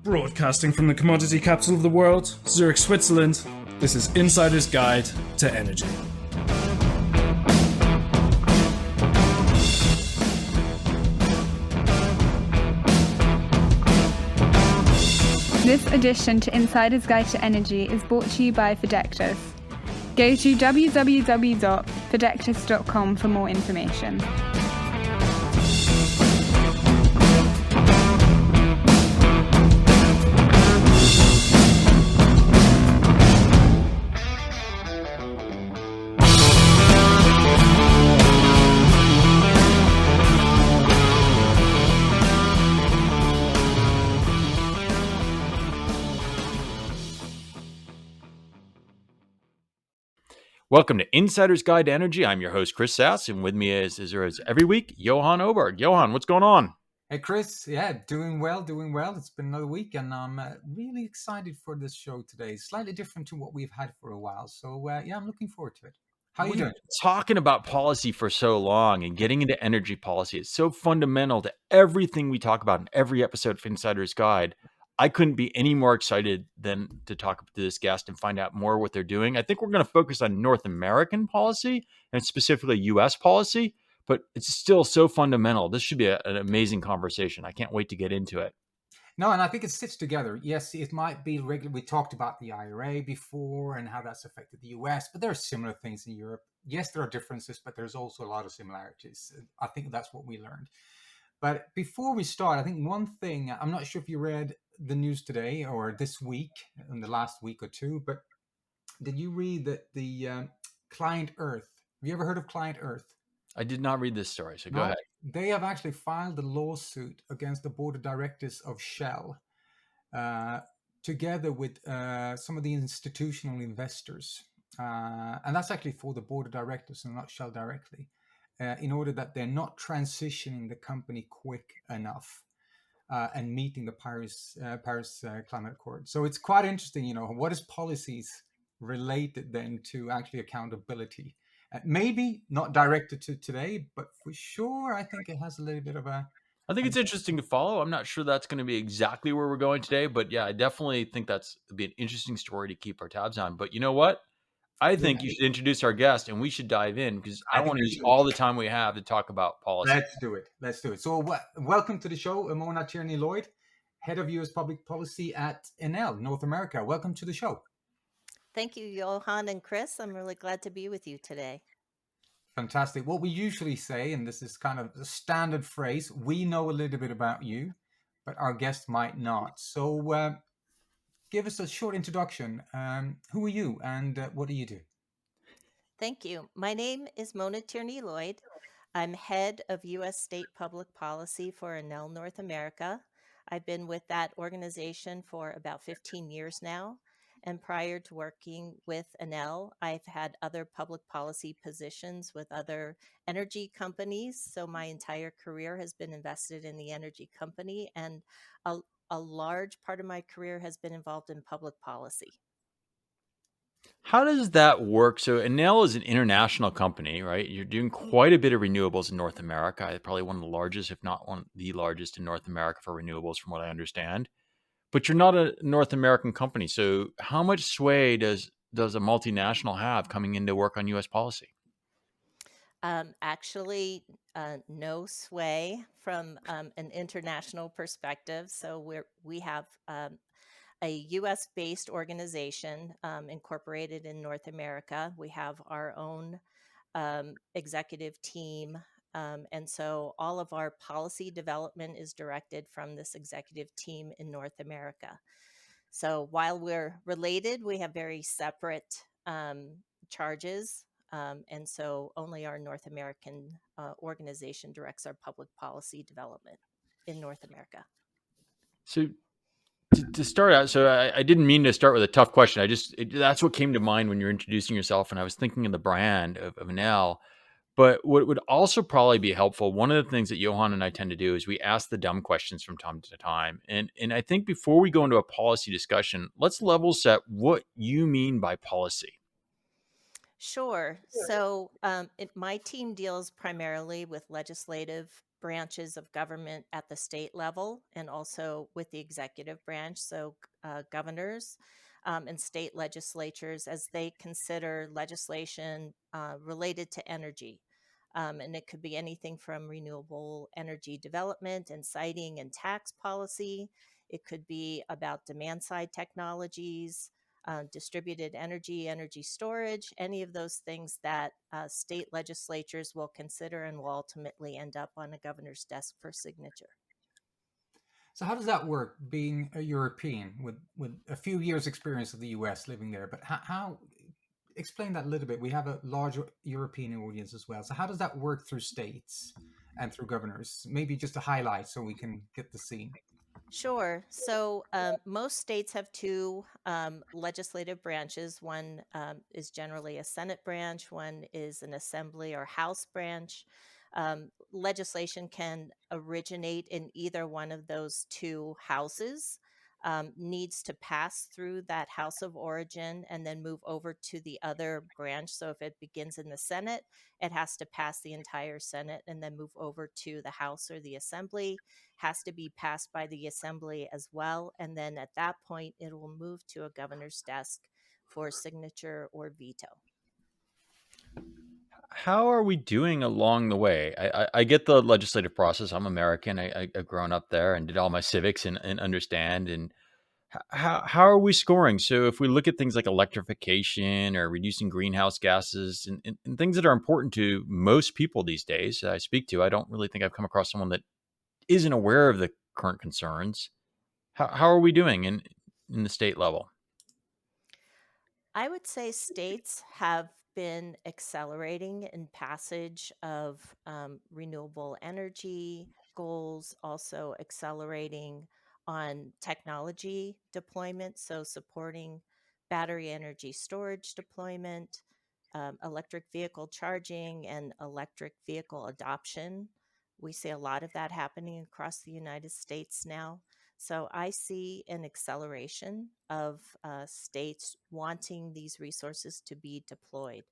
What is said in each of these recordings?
Broadcasting from the commodity capital of the world, Zurich, Switzerland, this is Insider's Guide to Energy. This edition to Insider's Guide to Energy is brought to you by Fidectis. Go to www.fidectis.com for more information. Welcome to Insider's Guide to Energy. I'm your host, Chris Sass, and with me is every week, Johan Oberg. Johan, what's going on? Hey, Chris. Yeah, doing well. It's been another week, and I'm really excited for this show today. Slightly different to what we've had for a while. So, I'm looking forward to it. How are you doing? Talking about policy for so long and getting into energy policy, it's so fundamental to everything we talk about in every episode of Insider's Guide. I couldn't be any more excited than to talk to this guest and find out more what they're doing. I think we're going to focus on North American policy and specifically U.S. policy, but it's still so fundamental. This should be an amazing conversation. I can't wait to get into it. No, and I think it sits together. Yes, it might be regular. We talked about the IRA before and how that's affected the U.S., but there are similar things in Europe. Yes, there are differences, but there's also a lot of similarities. I think that's what we learned. But before we start, I think one thing, I'm not sure if you read the news today or this week, in the last week or two, but did you read that the Client Earth, have you ever heard of Client Earth? I did not read this story, so go ahead. They have actually filed a lawsuit against the board of directors of Shell, together with some of the institutional investors. And that's actually for the board of directors and not Shell directly. In order that they're not transitioning the company quick enough and meeting the Paris Climate Accord. So it's quite interesting, what is policies related then to actually accountability? Maybe not directed to today, but for sure, I think it has a little bit of a... I think it's interesting to follow. I'm not sure that's going to be exactly where we're going today, but yeah, I definitely think that's be an interesting story to keep our tabs on. But you know what? I think you should introduce our guest and we should dive in because I want to use all the time we have to talk about policy. Let's do it. So welcome to the show, Mona Tierney-Lloyd, Head of U.S. Public Policy at Enel North America. Welcome to the show. Thank you, Johan and Chris. I'm really glad to be with you today. Fantastic. What we usually say, and this is kind of the standard phrase, we know a little bit about you, but our guest might not. So give us a short introduction. Who are you and what do you do? Thank you. My name is Mona Tierney-Lloyd. I'm head of U.S. State Public Policy for Enel North America. I've been with that organization for about 15 years now. And prior to working with Enel, I've had other public policy positions with other energy companies. So my entire career has been invested in the energy company, and a large part of my career has been involved in public policy. How does that work? So Enel is an international company, right? You're doing quite a bit of renewables in North America, probably one of the largest, if not one of the largest in North America for renewables, from what I understand. But you're not a North American company. So how much sway does a multinational have coming in to work on U.S. policy? Actually, no sway from an international perspective. So we have a U.S.-based organization incorporated in North America. We have our own executive team. And so all of our policy development is directed from this executive team in North America. So while we're related, we have very separate charges. And so only our North American organization directs our public policy development in North America. So to start out, so I didn't mean to start with a tough question. That's what came to mind when you're introducing yourself. And I was thinking of the brand of Enel. But what would also probably be helpful, one of the things that Johan and I tend to do is we ask the dumb questions from time to time. And I think before we go into a policy discussion, let's level set what you mean by policy. Sure. So my team deals primarily with legislative branches of government at the state level and also with the executive branch, so governors and state legislatures, as they consider legislation related to energy. And it could be anything from renewable energy development and siting and tax policy. It could be about demand side technologies, distributed energy, energy storage, any of those things that state legislatures will consider and will ultimately end up on a governor's desk for signature. So how does that work, being a European with a few years experience of the US living there? But how explain that a little bit. We have a large European audience as well. So how does that work through states and through governors? Maybe just a highlight so we can get the scene. Sure. So most states have two legislative branches. One is generally a Senate branch, one is an Assembly or House branch. Legislation can originate in either one of those two houses, needs to pass through that house of origin and then move over to the other branch. So if it begins in the Senate, it has to pass the entire Senate and then move over to the House or the Assembly, has to be passed by the Assembly as well. And then at that point, it will move to a governor's desk for signature or veto. How are we doing along the way? I get the legislative process. I'm American. I've grown up there and did all my civics and understand. And how are we scoring? So if we look at things like electrification or reducing greenhouse gases and things that are important to most people these days that I speak to, I don't really think I've come across someone that isn't aware of the current concerns. How are we doing in the state level? I would say states have been accelerating in passage of renewable energy goals, also accelerating on technology deployment, so supporting battery energy storage deployment, electric vehicle charging, and electric vehicle adoption. We see a lot of that happening across the United States now. So I see an acceleration of states wanting these resources to be deployed.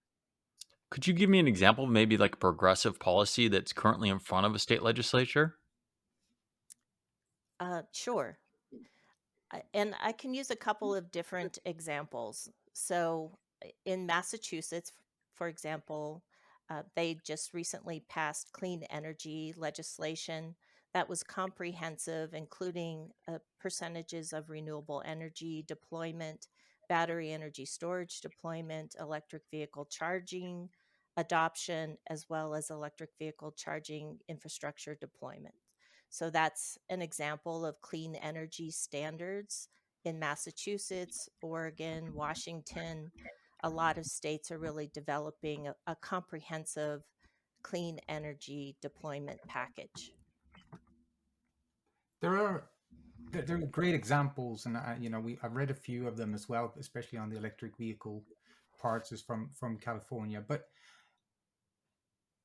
Could you give me an example of maybe like a progressive policy that's currently in front of a state legislature? Sure. And I can use a couple of different examples. So in Massachusetts, for example, they just recently passed clean energy legislation that was comprehensive, including percentages of renewable energy deployment, battery energy storage deployment, electric vehicle charging adoption, as well as electric vehicle charging infrastructure deployment. So that's an example of clean energy standards in Massachusetts, Oregon, Washington. A lot of states are really developing a comprehensive clean energy deployment package. There are there are great examples, and I've read a few of them as well, especially on the electric vehicle parts is from California. But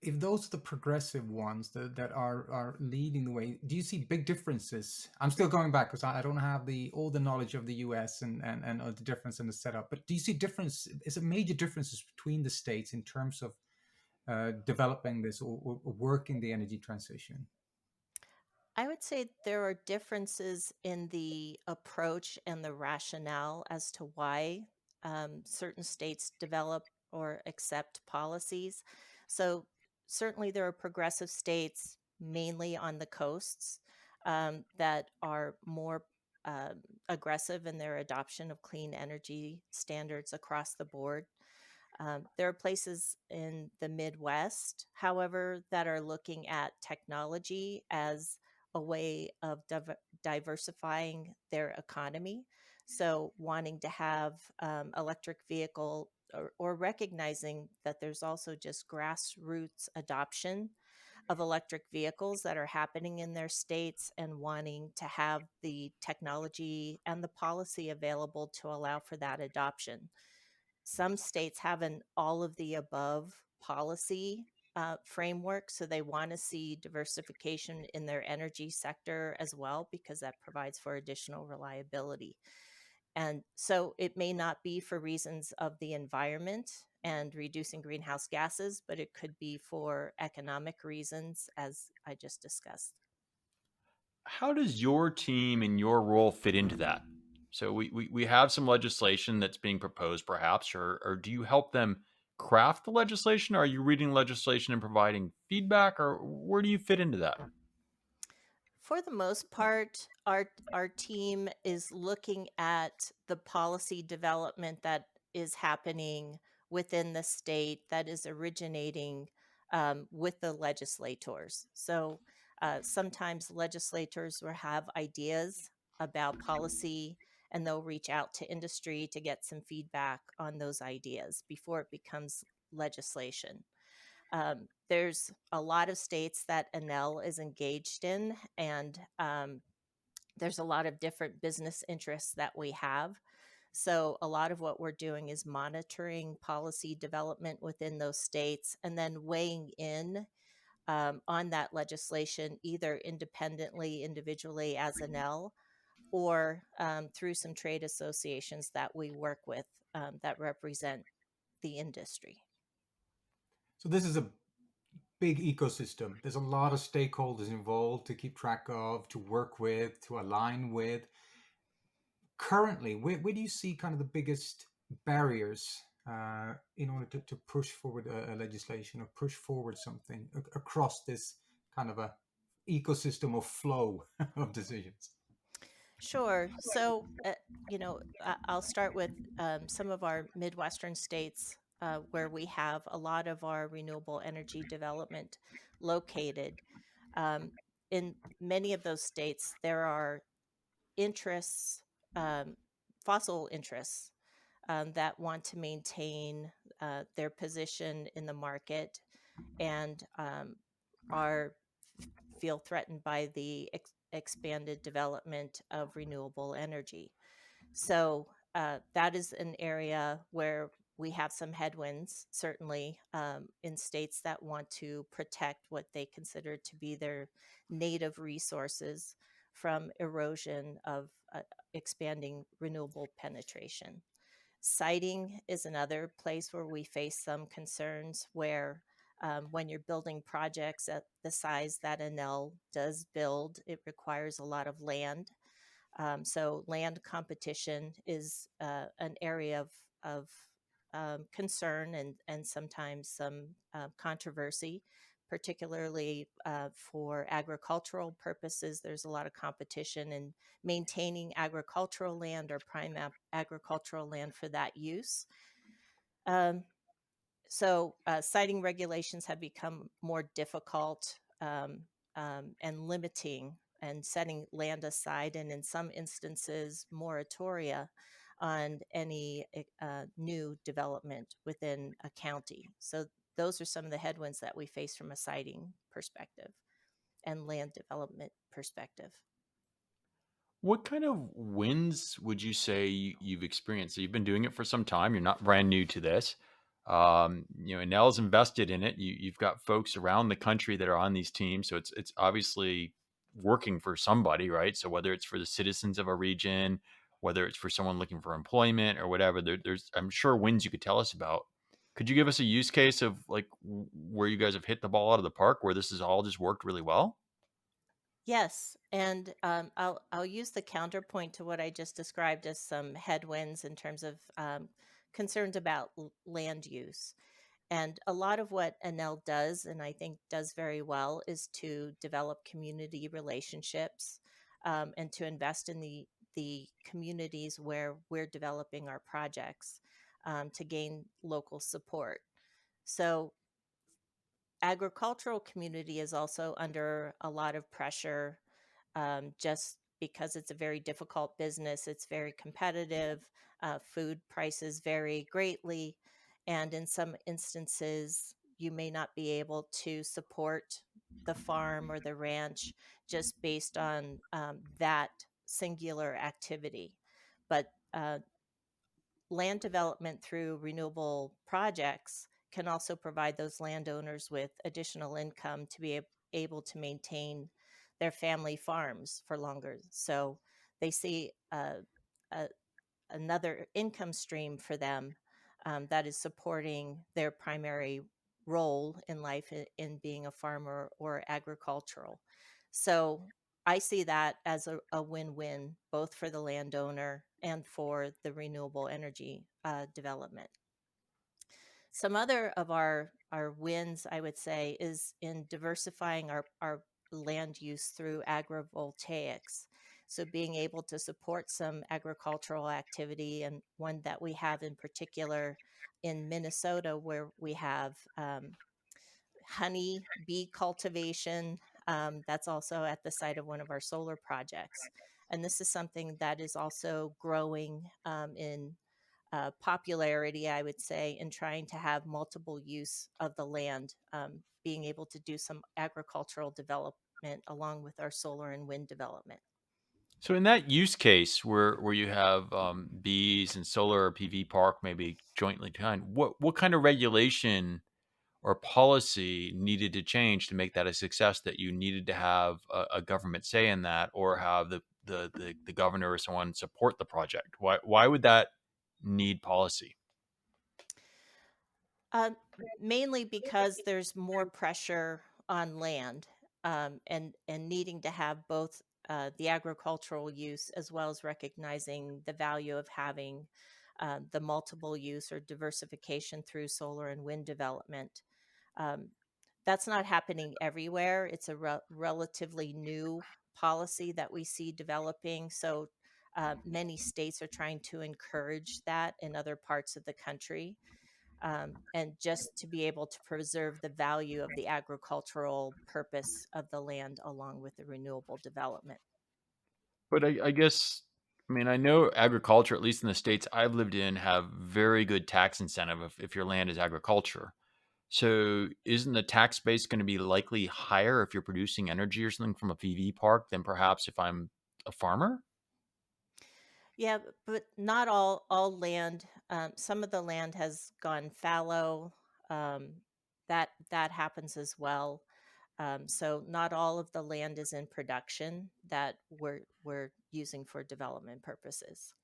if those are the progressive ones that are leading the way, do you see big differences? I'm still going back because I don't have all the knowledge of the US and the difference in the setup. But do you see difference? Is it major differences between the states in terms of developing this or working the energy transition? I would say there are differences in the approach and the rationale as to why certain states develop or accept policies. So, certainly, there are progressive states, mainly on the coasts, that are more aggressive in their adoption of clean energy standards across the board. There are places in the Midwest, however, that are looking at technology as a way of diversifying their economy. So, wanting to have electric vehicle or recognizing that there's also just grassroots adoption of electric vehicles that are happening in their states and wanting to have the technology and the policy available to allow for that adoption. Some states have an all of the above policy framework, so they want to see diversification in their energy sector as well because that provides for additional reliability. And so it may not be for reasons of the environment and reducing greenhouse gases, but it could be for economic reasons, as I just discussed. How does your team and your role fit into that? So we have some legislation that's being proposed, perhaps, or do you help them craft the legislation? Are you reading legislation and providing feedback, or where do you fit into that? For the most part, our team is looking at the policy development that is happening within the state that is originating with the legislators. So sometimes legislators will have ideas about policy and they'll reach out to industry to get some feedback on those ideas before it becomes legislation. There's a lot of states that Enel is engaged in, and there's a lot of different business interests that we have. So, a lot of what we're doing is monitoring policy development within those states and then weighing in on that legislation, either independently, individually as Enel, or through some trade associations that we work with that represent the industry. So this is a big ecosystem. There's a lot of stakeholders involved to keep track of, to work with, to align with. Currently, where do you see kind of the biggest barriers in order to push forward a legislation or push forward something across this kind of a ecosystem of flow of decisions? Sure. So, I'll start with some of our Midwestern states where we have a lot of our renewable energy development located. Um, in many of those states, there are interests, um, fossil interests, that want to maintain their position in the market and are feel threatened by the expanded development of renewable energy. So that is an area where we have some headwinds, certainly, in states that want to protect what they consider to be their native resources from erosion of expanding renewable penetration. Siting is another place where we face some concerns where when you're building projects at the size that Enel does build, it requires a lot of land. So land competition is an area of concern and sometimes some controversy, particularly for agricultural purposes. There's a lot of competition in maintaining agricultural land or prime agricultural land for that use. Um, so siting regulations have become more difficult and limiting and setting land aside, and in some instances, moratoria on any new development within a county. So those are some of the headwinds that we face from a siting perspective and land development perspective. What kind of wins would you say you've experienced? So you've been doing it for some time. You're not brand new to this. Enel's invested in it. You've got folks around the country that are on these teams, so it's obviously working for somebody, right? So whether it's for the citizens of a region, whether it's for someone looking for employment or whatever, there's I'm sure wins you could tell us about. Could you give us a use case of like where you guys have hit the ball out of the park, where this has all just worked really well? Yes, and I'll use the counterpoint to what I just described as some headwinds in terms of concerns about land use. And a lot of what Enel does, and I think does very well, is to develop community relationships and to invest in the communities where we're developing our projects to gain local support. So agricultural community is also under a lot of pressure just because it's a very difficult business. It's very competitive. Food prices vary greatly. And in some instances, you may not be able to support the farm or the ranch just based on that singular activity. But land development through renewable projects can also provide those landowners with additional income to be able to maintain their family farms for longer. So they see a another income stream for them that is supporting their primary role in life in being a farmer or agricultural. So I see that as a win-win, both for the landowner and for the renewable energy development. Some other of our wins, I would say, is in diversifying our land use through agrivoltaics. So being able to support some agricultural activity, and one that we have in particular in Minnesota, where we have honey bee cultivation. That's also at the site of one of our solar projects. And this is something that is also growing in popularity, I would say, in trying to have multiple use of the land, being able to do some agricultural development along with our solar and wind development. So in that use case where you have bees and solar or PV park maybe jointly behind, what kind of regulation or policy needed to change to make that a success, that you needed to have a government say in that, or have the governor or someone support the project? Why would that need policy? Uh, Mainly because there's more pressure on land, and needing to have both the agricultural use as well as recognizing the value of having the multiple use or diversification through solar and wind development. Um, that's not happening everywhere. It's a relatively new policy that we see developing. So many states are trying to encourage that in other parts of the country, and just to be able to preserve the value of the agricultural purpose of the land along with the renewable development. But I guess, I mean, I know agriculture, at least in the states I've lived in, have very good tax incentive if your land is agriculture. So isn't the tax base going to be likely higher if you're producing energy or something from a PV park than perhaps if I'm a farmer? Yeah, but not all land. Some of the land has gone fallow. Um, that happens as well. So not all of the land is in production that we're using for development purposes.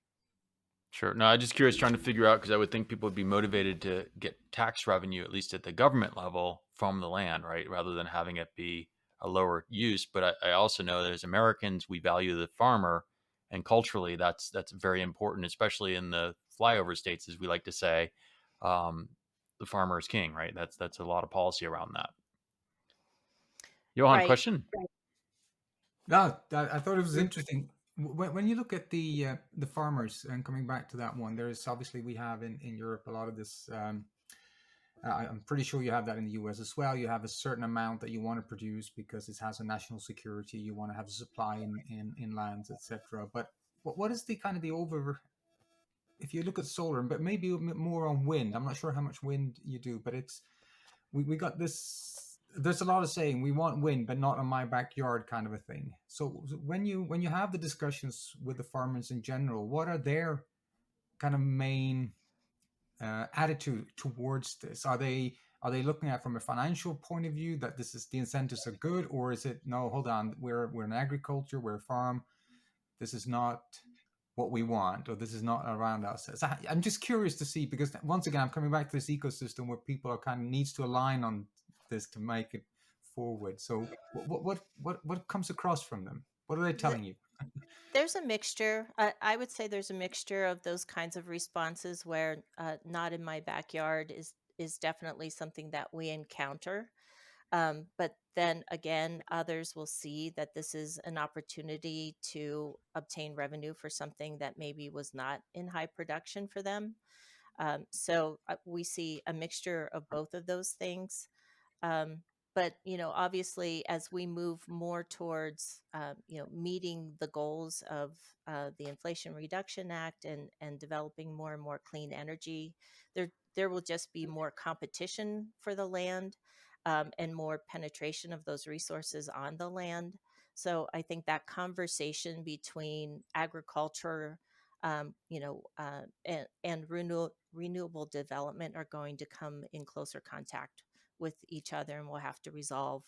Sure. No, I'm just curious, trying to figure out, because I would think people would be motivated to get tax revenue, at least at the government level, from the land, right? Rather than having it be a lower use. But I also know that as Americans, we value the farmer, and culturally, that's very important, especially in the flyover states, as we like to say. Um, the farmer is king, right? That's a lot of policy around that. Johan, Right. question? No, I thought it was interesting. When you look at the farmers, and coming back to that one, there's obviously, we have in Europe a lot of this. I'm pretty sure you have that in the US as well. You have a certain amount that you want to produce because it has a national security. You want to have a supply in lands, etc. But what is the kind of the over? If you look at solar, but maybe more on wind. I'm not sure how much wind you do, but it's we got this. There's a lot of saying we want wind, but not on my backyard, kind of a thing. So when you have the discussions with the farmers in general, what are their kind of main attitude towards this? Are they looking at from a financial point of view that this is the incentives are good, or is it no? Hold on, we're in agriculture, we're a farm. This is not what we want, or this is not around us. So I'm just curious to see, because once again, I'm coming back to this ecosystem where people are kind of needs to align on this to make it forward. So what comes across from them? What are they The, telling you? there's a mixture. I would say there's a mixture of those kinds of responses where not in my backyard is definitely something that we encounter. But then again, others will see that this is an opportunity to obtain revenue for something that maybe was not in high production for them. So we see a mixture of both of those things. Um, but obviously, as we move more towards meeting the goals of the Inflation Reduction Act, and developing more and more clean energy, there will just be more competition for the land, and more penetration of those resources on the land. So I think that conversation between agriculture, and renewable development are going to come in closer contact with each other, and we'll have to resolve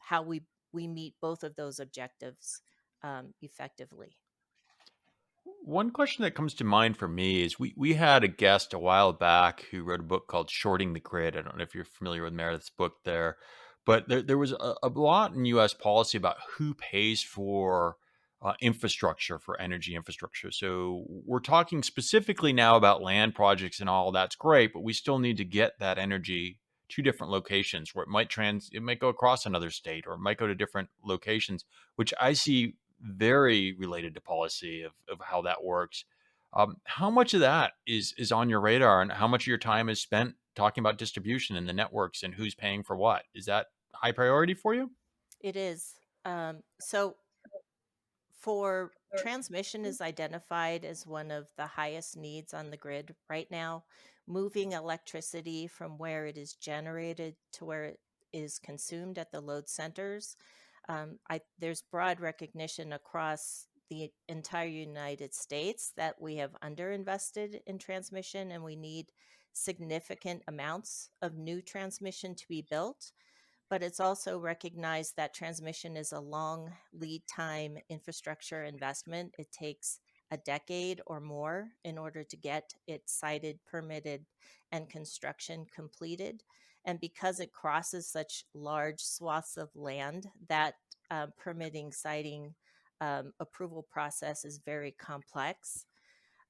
how we meet both of those objectives effectively. One question that comes to mind for me is we had a guest a while back who wrote a book called Shorting the Grid. I don't know if you're familiar with Meredith's book there, but there was a lot in US policy about who pays for infrastructure, for energy infrastructure. So we're talking specifically now about land projects and all. That's great, but we still need to get that energy to different locations where it might go across another state or it might go to different locations, which I see very related to policy of how that works. How much of that is on your radar, and how much of your time is spent talking about distribution and the networks and who's paying for what? Is that high priority for you? It is. So for transmission is identified as one of the highest needs on the grid right now. Moving electricity from where it is generated to where it is consumed at the load centers. There's broad recognition across the entire United States that we have underinvested in transmission and we need significant amounts of new transmission to be built. But it's also recognized that transmission is a long lead time infrastructure investment. It takes a decade or more in order to get it sited, permitted, and construction completed. And because it crosses such large swaths of land, that permitting, siting, approval process is very complex.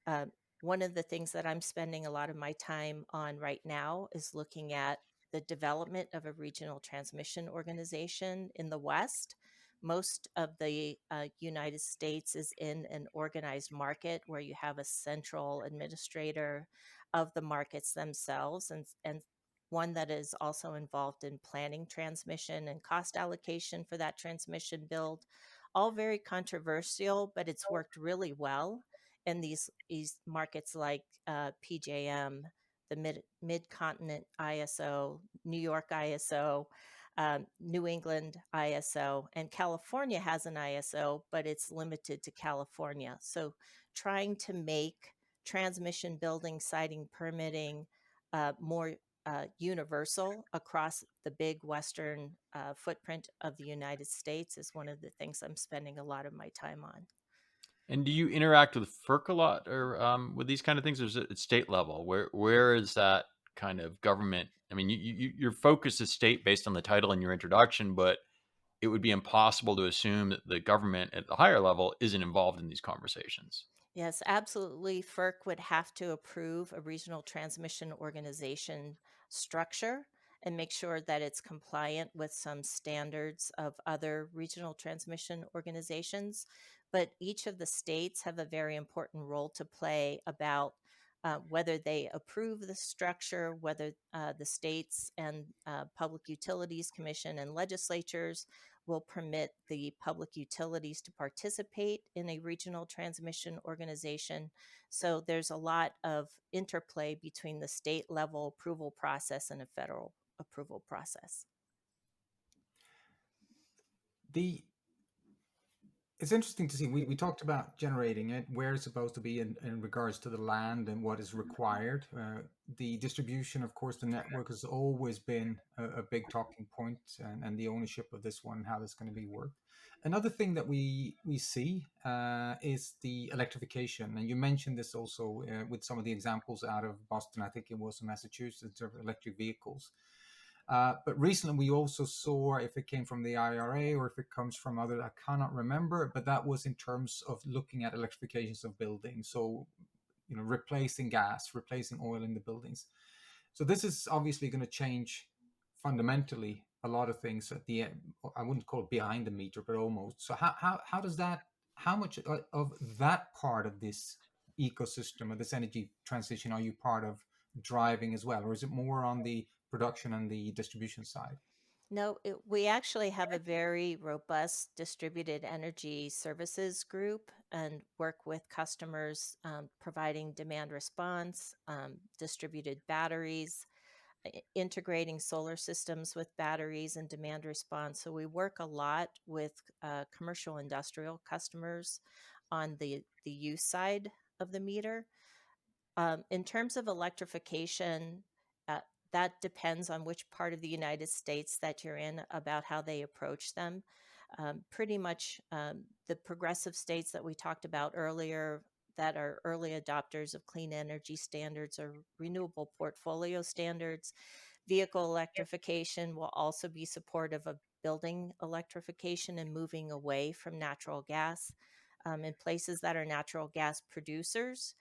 Uh, One of the things that I'm spending a lot of my time on right now is looking at the development of a regional transmission organization in the West. Most of the United States is in an organized market where you have a central administrator of the markets themselves, and one that is also involved in planning transmission and cost allocation for that transmission build. All very controversial, but it's worked really well in these markets like PJM, the Mid Continent ISO, New York ISO, New England ISO, and California has an ISO, but it's limited to California. So trying to make transmission building, siting, permitting more universal across the big Western footprint of the United States is one of the things I'm spending a lot of my time on. And do you interact with FERC a lot, or with these kind of things, or is it at state level? Where is that kind of government? I mean, your focus is state based on the title in your introduction, but it would be impossible to assume that the government at the higher level isn't involved in these conversations. Yes, absolutely. FERC would have to approve a regional transmission organization structure and make sure that it's compliant with some standards of other regional transmission organizations. But each of the states have a very important role to play about whether they approve the structure, whether the states and Public Utilities Commission and legislatures will permit the public utilities to participate in a regional transmission organization. So there's a lot of interplay between the state level approval process and a federal approval process. It's interesting to see. We talked about generating it, where it's supposed to be in regards to the land and what is required. The distribution, of course, the network has always been a big talking point, and the ownership of this one, how that's going to be worked. Another thing that we see is the electrification, and you mentioned this also with some of the examples out of Boston. I think it was Massachusetts of electric vehicles. But recently, we also saw, if it came from the IRA or if it comes from other, I cannot remember, but that was in terms of looking at electrifications of buildings. So, replacing gas, replacing oil in the buildings. So this is obviously going to change fundamentally a lot of things at the end. I wouldn't call it behind the meter, but almost. So how does that, how much of that part of this ecosystem of this energy transition are you part of driving as well? Or is it more on the production and the distribution side? No, we actually have a very robust distributed energy services group and work with customers providing demand response, distributed batteries, integrating solar systems with batteries and demand response. So we work a lot with commercial industrial customers on the use side of the meter. In terms of electrification, uh, that depends on which part of the United States that you're in about how they approach them. Pretty much the progressive states that we talked about earlier, that are early adopters of clean energy standards or renewable portfolio standards. Vehicle electrification will also be supportive of building electrification and moving away from natural gas. In places that are natural gas producers,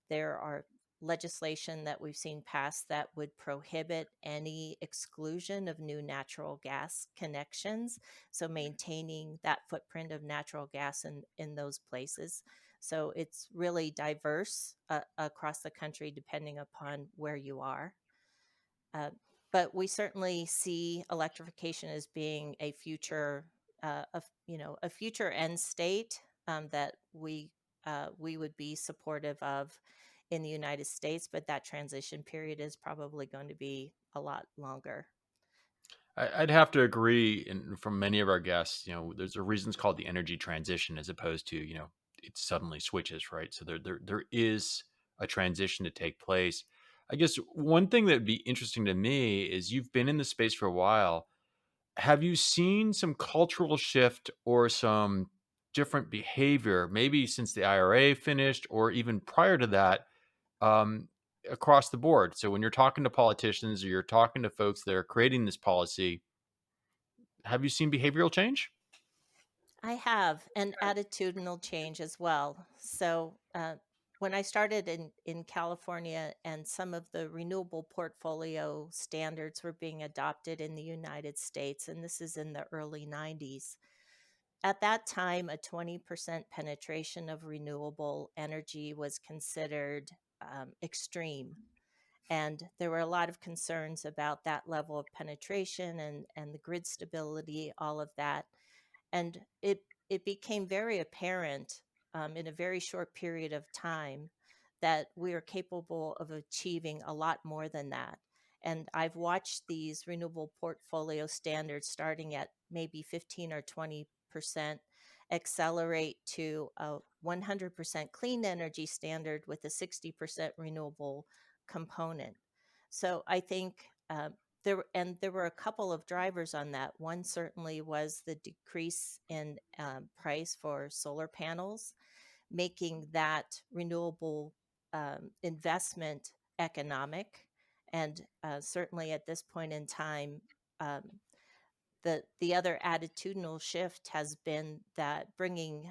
there are legislation that we've seen passed that would prohibit any exclusion of new natural gas connections. So maintaining that footprint of natural gas in those places. So it's really diverse across the country depending upon where you are. But we certainly see electrification as being a future, a future end state that we would be supportive of in the United States. But that transition period is probably going to be a lot longer. I'd have to agree. And from many of our guests, there's a reason it's called the energy transition as opposed to, it suddenly switches, right? So there is a transition to take place. I guess one thing that would be interesting to me is you've been in the space for a while. Have you seen some cultural shift or some different behavior, maybe since the IRA finished or even prior to that, um, across the board? So when you're talking to politicians or you're talking to folks that are creating this policy, have you seen behavioral change? I have an attitudinal change as well. So when I started in California and some of the renewable portfolio standards were being adopted in the United States, and this is in the early 90s, at that time, a 20% penetration of renewable energy was considered extreme. And there were a lot of concerns about that level of penetration and the grid stability, all of that. And it became very apparent in a very short period of time that we are capable of achieving a lot more than that. And I've watched these renewable portfolio standards starting at maybe 15 or 20% accelerate to a 100% clean energy standard with a 60% renewable component. So I think there were a couple of drivers on that. One certainly was the decrease in price for solar panels, making that renewable investment economic. And certainly at this point in time, um, the other attitudinal shift has been that bringing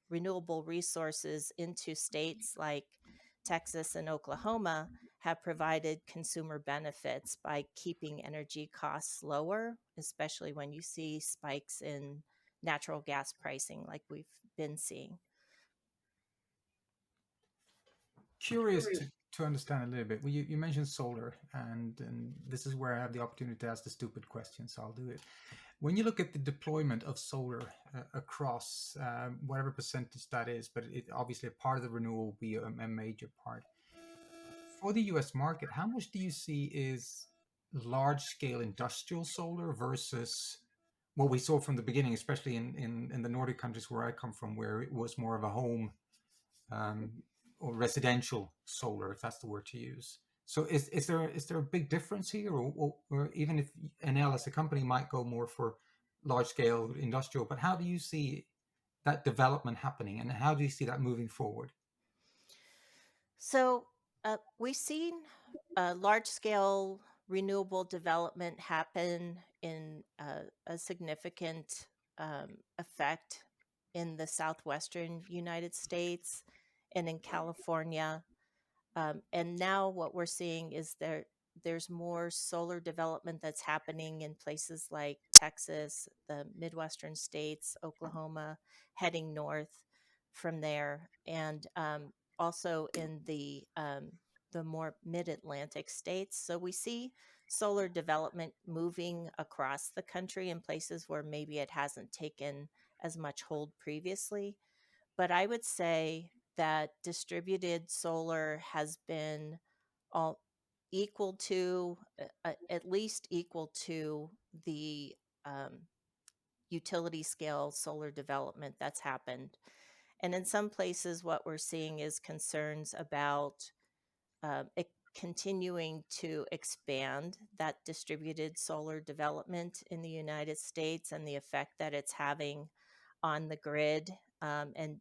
renewable resources into states like Texas and Oklahoma have provided consumer benefits by keeping energy costs lower, especially when you see spikes in natural gas pricing like we've been seeing. Curious to understand a little bit. Well, you mentioned solar, and this is where I have the opportunity to ask the stupid question, so I'll do it. When you look at the deployment of solar across whatever percentage that is, but obviously a part of the renewal will be a major part. For the US market, how much do you see is large scale industrial solar versus what we saw from the beginning, especially in the Nordic countries where I come from, where it was more of a home um, or residential solar, if that's the word to use. So is there a big difference here, or even if Enel as a company might go more for large scale industrial, but how do you see that development happening, and how do you see that moving forward? So we've seen large scale renewable development happen in a significant effect in the southwestern United States and in California. And now what we're seeing is there's more solar development that's happening in places like Texas, the Midwestern states, Oklahoma, heading north from there, and also in the more mid-Atlantic states. So we see solar development moving across the country in places where maybe it hasn't taken as much hold previously. But I would say that distributed solar has been all equal to, at least equal to the um, utility scale solar development that's happened. And in some places, what we're seeing is concerns about it continuing to expand that distributed solar development in the United States and the effect that it's having on the grid, and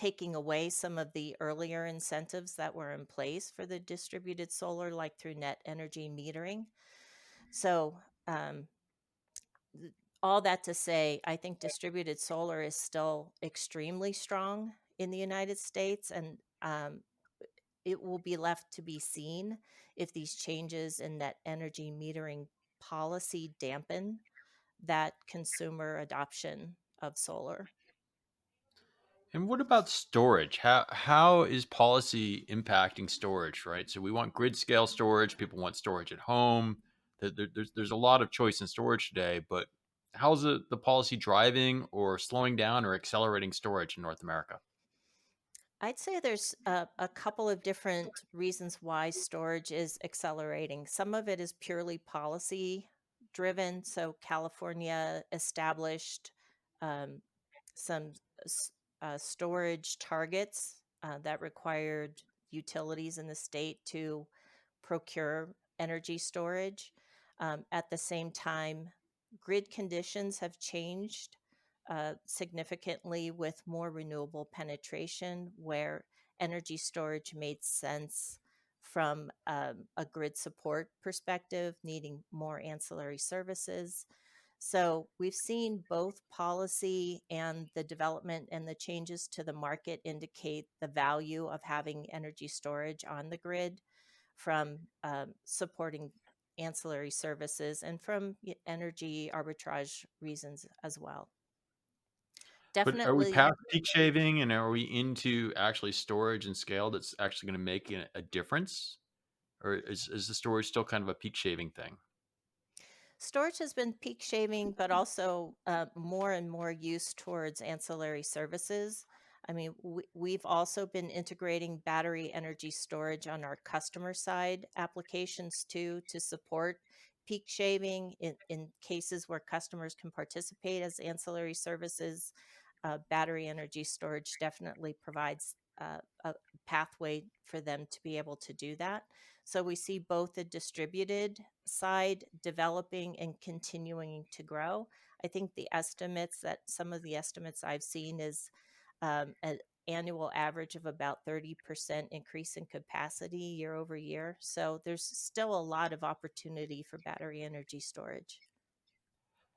taking away some of the earlier incentives that were in place for the distributed solar, like through net energy metering. So, all that to say, I think distributed solar is still extremely strong in the United States, and it will be left to be seen if these changes in net energy metering policy dampen that consumer adoption of solar. And what about storage? How is policy impacting storage, right? So we want grid scale storage. People want storage at home. There's a lot of choice in storage today, but how's the policy driving or slowing down or accelerating storage in North America? I'd say there's a couple of different reasons why storage is accelerating. Some of it is purely policy driven. So, California established um, some storage targets that required utilities in the state to procure energy storage. At the same time, grid conditions have changed significantly with more renewable penetration, where energy storage made sense from a grid support perspective, needing more ancillary services. So we've seen both policy and the development and the changes to the market indicate the value of having energy storage on the grid, from supporting ancillary services and from energy arbitrage reasons as well. But are we Definitely. past peak shaving and are we into actually storage and scale that's actually going to make a difference? Or is the storage still kind of a peak shaving thing? Storage has been peak shaving, but also more and more use towards ancillary services. I mean, we've also been integrating battery energy storage on our customer side applications too, to support peak shaving in cases where customers can participate as ancillary services. Battery energy storage definitely provides a pathway for them to be able to do that. So we see both the distributed side developing and continuing to grow. I think some of the estimates I've seen is an annual average of about 30% increase in capacity year over year. So there's still a lot of opportunity for battery energy storage.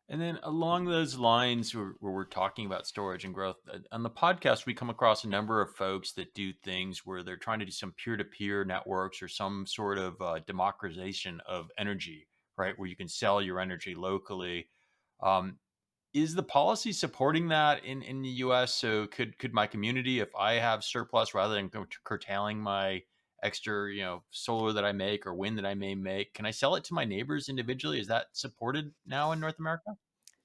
And then along those lines, where we're talking about storage and growth, on the podcast, we come across a number of folks that do things where they're trying to do some peer-to-peer networks or some sort of democratization of energy, right? Where you can sell your energy locally. Um, is the policy supporting that in the U.S.? So could my community, if I have surplus, rather than curtailing my extra, solar that I make or wind that I may make, can I sell it to my neighbors individually? Is that supported now in North America?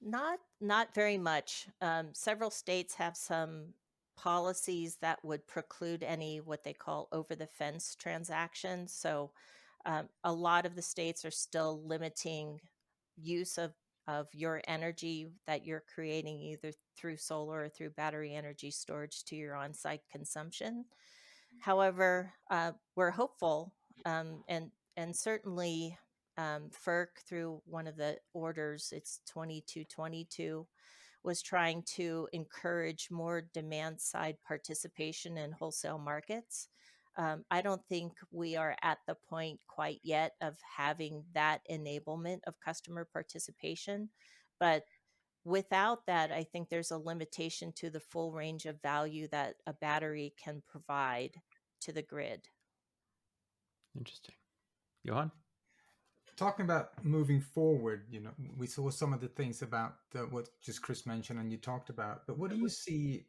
Not very much. Several states have some policies that would preclude any what they call over the fence transactions. So a lot of the states are still limiting use of your energy that you're creating either through solar or through battery energy storage to your on-site consumption. However, we're hopeful, and certainly FERC, through one of the orders, it's 2222, was trying to encourage more demand side participation in wholesale markets. I don't think we are at the point quite yet of having that enablement of customer participation, but without that, I think there's a limitation to the full range of value that a battery can provide to the grid. Interesting. Johan? Talking about moving forward, we saw some of the things about what just Chris mentioned and you talked about. But what do you see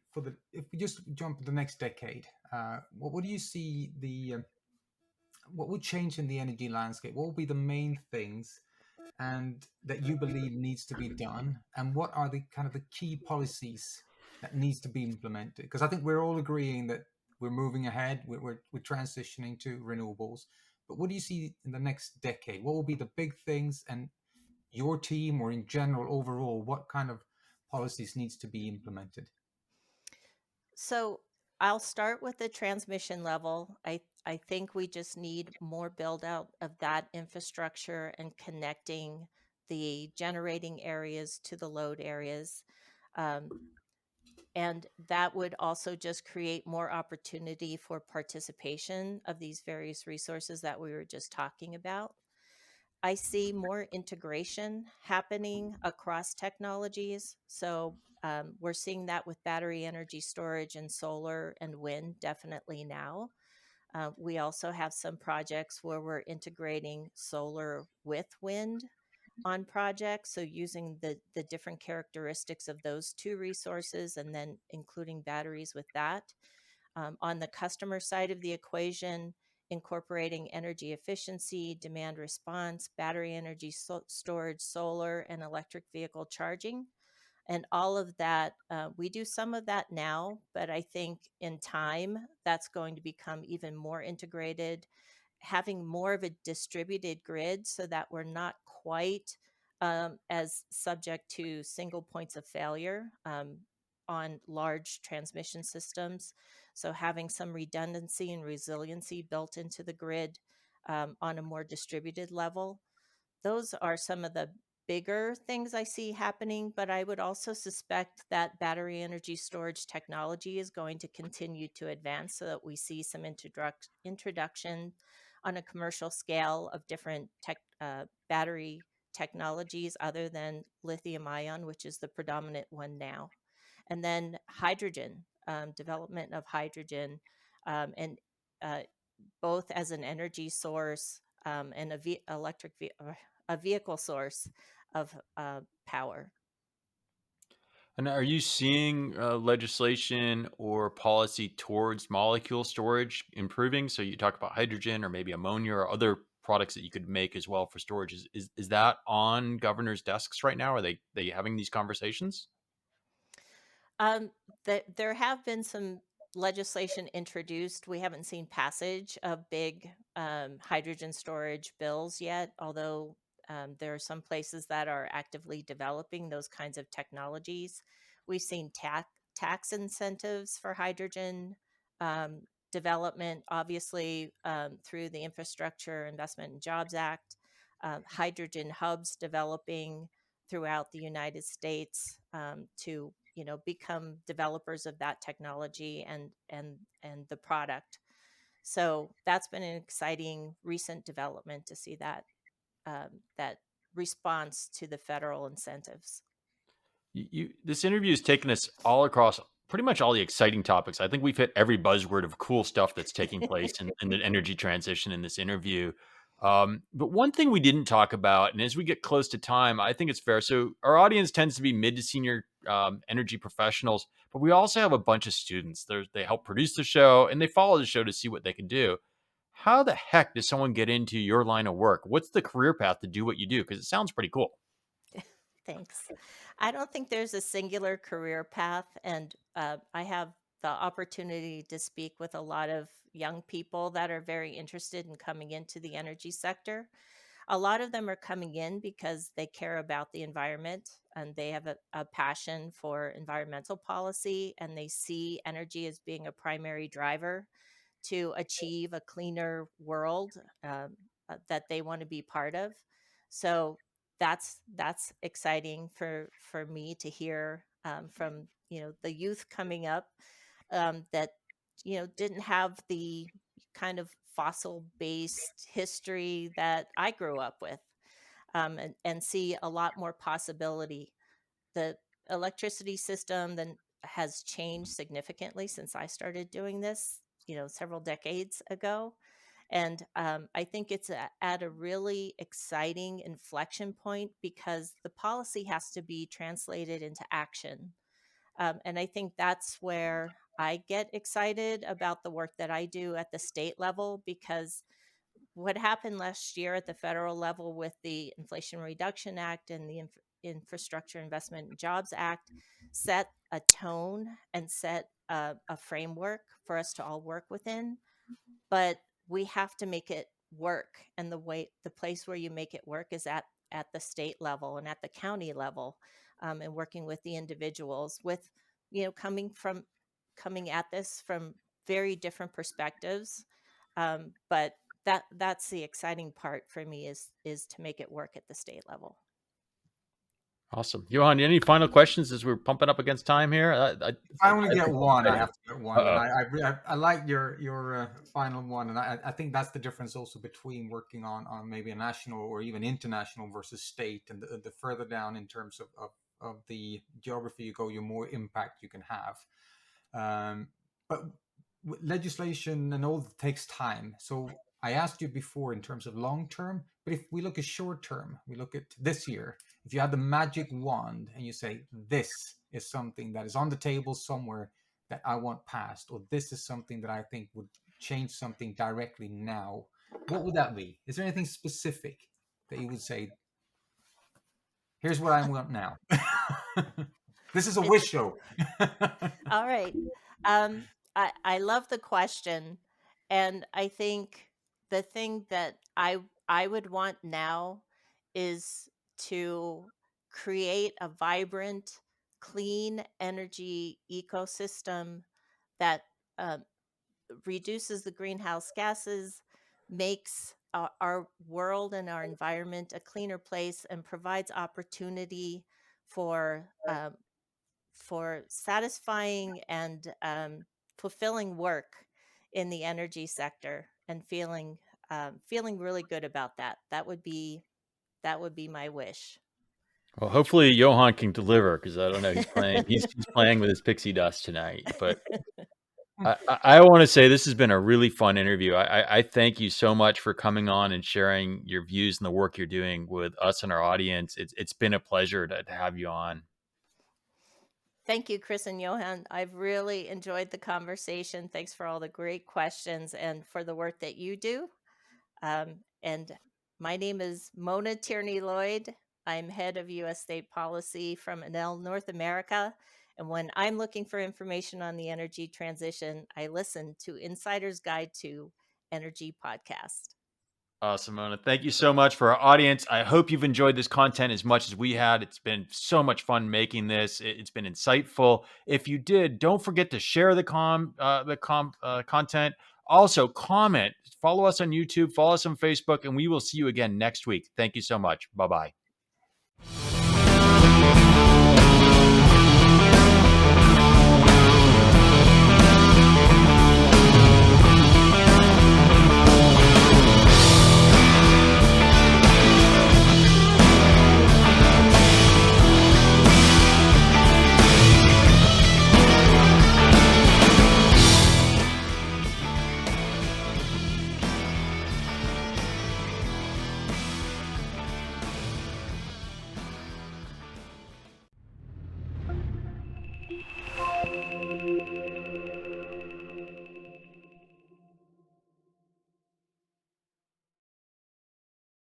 if we just jump to the next decade? What do you see what would change in the energy landscape? What will be the main things and that you believe needs to be done? And what are the kind of the key policies that needs to be implemented? Because I think we're all agreeing that we're moving ahead, we're transitioning to renewables. But what do you see in the next decade? What will be the big things, and your team, or in general, overall, what kind of policies needs to be implemented? So I'll start with the transmission level. I think we just need more build out of that infrastructure and connecting the generating areas to the load areas. Um, And that would also just create more opportunity for participation of these various resources that we were just talking about. I see more integration happening across technologies. So we're seeing that with battery energy storage and solar and wind definitely now. We also have some projects where we're integrating solar with wind on projects. So using the different characteristics of those two resources and then including batteries with that. On the customer side of the equation, incorporating energy efficiency, demand response, battery energy storage, solar, and electric vehicle charging. And all of that, we do some of that now, but I think in time that's going to become even more integrated, having more of a distributed grid so that we're not quite as subject to single points of failure on large transmission systems. So having some redundancy and resiliency built into the grid on a more distributed level. Those are some of the bigger things I see happening, but I would also suspect that battery energy storage technology is going to continue to advance so that we see some introduction on a commercial scale of different battery technologies other than lithium ion, which is the predominant one now. And then hydrogen, development of hydrogen, and uh, both as an energy source and a vehicle source of power. And are you seeing legislation or policy towards molecule storage improving? So you talk about hydrogen or maybe ammonia or other products that you could make as well for storage. Is that on governors' desks right now? Are they having these conversations? Um, there have been some legislation introduced. We haven't seen passage of big hydrogen storage bills yet, although there are some places that are actively developing those kinds of technologies. We've seen tax incentives for hydrogen um, development, obviously through the Infrastructure Investment and Jobs Act, hydrogen hubs developing throughout the United States to become developers of that technology and the product. So that's been an exciting recent development to see that response to the federal incentives. This interview has taken us all across pretty much all the exciting topics. I think we've hit every buzzword of cool stuff that's taking place in the energy transition in this interview. But one thing we didn't talk about, and as we get close to time, I think it's fair. So our audience tends to be mid to senior energy professionals, but we also have a bunch of students. They help produce the show and they follow the show to see what they can do. How the heck does someone get into your line of work? What's the career path to do what you do? Because it sounds pretty cool. Thanks. I don't think there's a singular career path, and I have the opportunity to speak with a lot of young people that are very interested in coming into the energy sector. A lot of them are coming in because they care about the environment and they have a passion for environmental policy, and they see energy as being a primary driver to achieve a cleaner world that they want to be part of. So that's exciting for me to hear from the youth coming up that didn't have the kind of fossil based history that I grew up with, and see a lot more possibility. The electricity system then has changed significantly since I started doing this, several decades ago. And I think it's at a really exciting inflection point because the policy has to be translated into action. And I think that's where I get excited about the work that I do at the state level, because what happened last year at the federal level with the Inflation Reduction Act and the Infrastructure Investment and Jobs Act set a tone and set a framework for us to all work within. But we have to make it work, and the place where you make it work is at the state level and at the county level, and working with the individuals with coming at this from very different perspectives, but that's the exciting part for me is to make it work at the state level. Awesome. Johan, any final questions as we're pumping up against time here? If I only get one, I exciting. have to get one. And Uh-oh. I like your final one, and I think that's the difference also between working on maybe a national or even international versus state, and the further down in terms of the geography you go, the more impact you can have. But legislation and all takes time. So I asked you before in terms of long term, but if we look at short term, we look at this year. If you had the magic wand and you say, this is something that is on the table somewhere that I want passed, or this is something that I think would change something directly now, what would that be? Is there anything specific that you would say, here's what I want now? This is a wish show. All right. I love the question, and I think the thing that I would want now is to create a vibrant, clean energy ecosystem that reduces the greenhouse gases, makes our world and our environment a cleaner place, and provides opportunity for satisfying and fulfilling work in the energy sector, and feeling really good about that. That would be my wish. Well, hopefully Johan can deliver, because I don't know, he's playing with his pixie dust tonight. But I want to say this has been a really fun interview. I thank you so much for coming on and sharing your views and the work you're doing with us and our audience. It's been a pleasure to have you on. Thank you, Chris and Johan. I've really enjoyed the conversation. Thanks for all the great questions and for the work that you do. And my name is Mona Tierney-Lloyd. I'm head of U.S. state policy from Enel North America. And when I'm looking for information on the energy transition, I listen to Insider's Guide to Energy podcast. Awesome, Mona. Thank you so much for our audience. I hope you've enjoyed this content as much as we had. It's been so much fun making this. It's been insightful. If you did, don't forget to share the content. Also, comment. Follow us on YouTube. Follow us on Facebook, and we will see you again next week. Thank you so much. Bye-bye.